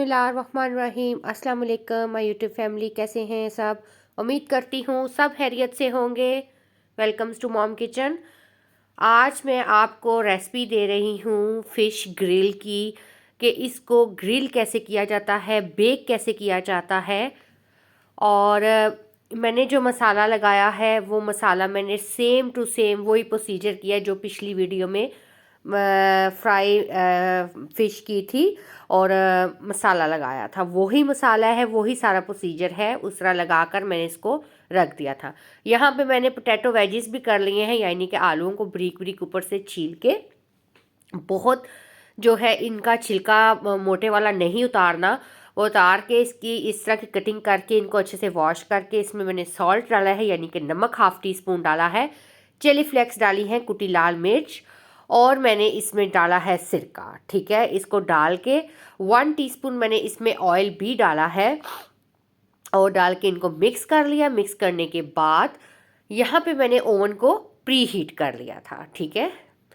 बिस्मिल्लाहिर्रहमानिर्रहीम। अस्सलाम वालेकुम माय यूट्यूब फैमिली, कैसे हैं सब। उम्मीद करती हूँ सब खैरियत से होंगे। Welcomes to mom kitchen. आज मैं आपको रेसिपी दे रही हूँ फ़िश ग्रिल की, कि इसको ग्रिल कैसे किया जाता है, बेक कैसे किया जाता है। और मैंने जो मसाला लगाया है वो मसाला मैंने सेम टू सेम वही प्रोसीजर किया है जो पिछली वीडियो में फ्राई फ़िश की थी और मसाला लगाया था। वही मसाला है, वही सारा प्रोसीजर है, उस तरह लगाकर मैंने इसको रख दिया था। यहाँ पे मैंने पोटैटो वेजिस भी कर लिए हैं, यानी कि आलूओं को ब्रीक ब्रीक ऊपर से छील के, बहुत जो है इनका छिलका मोटे वाला नहीं उतारना, वो उतार के इसकी इस तरह की कटिंग करके इनको अच्छे से वॉश करके इसमें मैंने सॉल्ट डाला है, यानी कि नमक 1/2 टीस्पून डाला है, चिली फ्लेक्स डाली है, कुटी लाल मिर्च, और मैंने इसमें डाला है सिरका। ठीक है, इसको डाल के 1 टीस्पून मैंने इसमें ऑयल भी डाला है और डाल के इनको मिक्स कर लिया। मिक्स करने के बाद यहाँ पे मैंने ओवन को प्री हीट कर लिया था। ठीक है,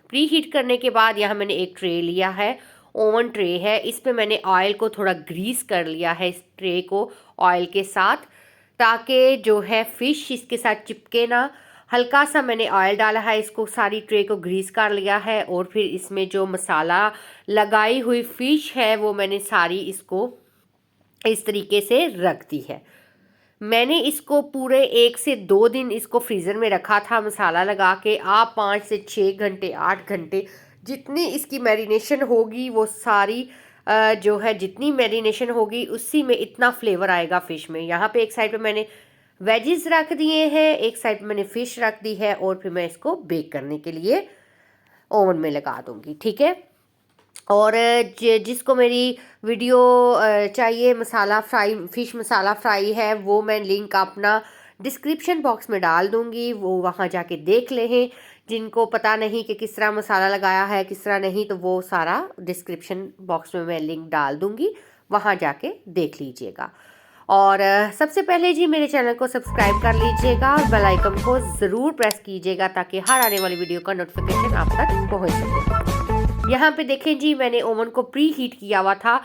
प्री हीट करने के बाद यहाँ मैंने एक ट्रे लिया है, ओवन ट्रे है, इस पे मैंने ऑयल को थोड़ा ग्रीस कर लिया है, इस ट्रे को ऑयल के साथ, ताकि जो है फ़िश इसके साथ चिपके ना। हल्का सा मैंने ऑयल डाला है, इसको सारी ट्रे को ग्रीस कर लिया है और फिर इसमें जो मसाला लगाई हुई फ़िश है वो मैंने सारी इसको इस तरीके से रख दी है। मैंने इसको पूरे 1 से 2 दिन इसको फ्रीज़र में रखा था मसाला लगा के। आप 5 से 6 घंटे 8 घंटे जितनी इसकी मैरिनेशन होगी वो सारी जो है जितनी मैरिनेशन होगी उसी में इतना फ्लेवर आएगा फ़िश में। यहाँ पे एक साइड पे मैंने वेजिस रख दिए हैं, एक साइड पे मैंने फ़िश रख दी है और फिर मैं इसको बेक करने के लिए ओवन में लगा दूँगी। ठीक है, और जिसको मेरी वीडियो चाहिए मसाला फ्राई, फ़िश मसाला फ्राई है, वो मैं लिंक अपना डिस्क्रिप्शन बॉक्स में डाल दूँगी, वो वहाँ जाके देख लें। जिनको पता नहीं कि किस तरह मसाला लगाया है किस तरह नहीं, तो वो सारा डिस्क्रिप्शन बॉक्स में मैं लिंक डाल दूँगी, वहाँ जाके देख लीजिएगा। और सबसे पहले जी मेरे चैनल को सब्सक्राइब कर लीजिएगा और बेल आइकन को ज़रूर प्रेस कीजिएगा ताकि हर आने वाली वीडियो का नोटिफिकेशन आप तक पहुँच सके। यहाँ पे देखें जी, मैंने ओवन को प्री हीट किया हुआ था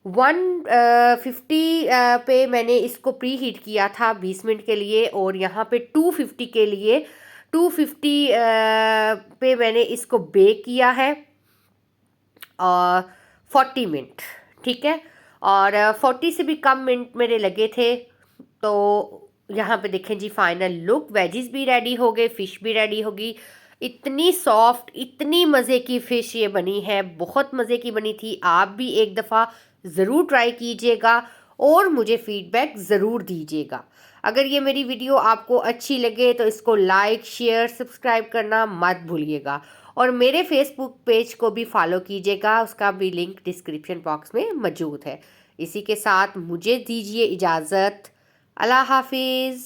150 पे मैंने इसको प्री हीट किया था 20 मिनट के लिए, और यहाँ पे 250 के लिए 250 पे मैंने इसको बेक किया है 40 मिनट। ठीक है, और 40 से भी कम मिनट मेरे लगे थे। तो यहाँ पे देखें जी फाइनल लुक, वेजिस भी रेडी हो गए, फ़िश भी रेडी होगी। इतनी सॉफ्ट, इतनी मज़े की फ़िश ये बनी है, बहुत मज़े की बनी थी। आप भी एक दफ़ा ज़रूर ट्राई कीजिएगा और मुझे फ़ीडबैक ज़रूर दीजिएगा। अगर ये मेरी वीडियो आपको अच्छी लगे तो इसको लाइक शेयर सब्सक्राइब करना मत भूलिएगा, और मेरे फेसबुक पेज को भी फॉलो कीजिएगा, उसका भी लिंक डिस्क्रिप्शन बॉक्स में मौजूद है। इसी के साथ मुझे दीजिए इजाज़त। अल्लाह हाफिज़।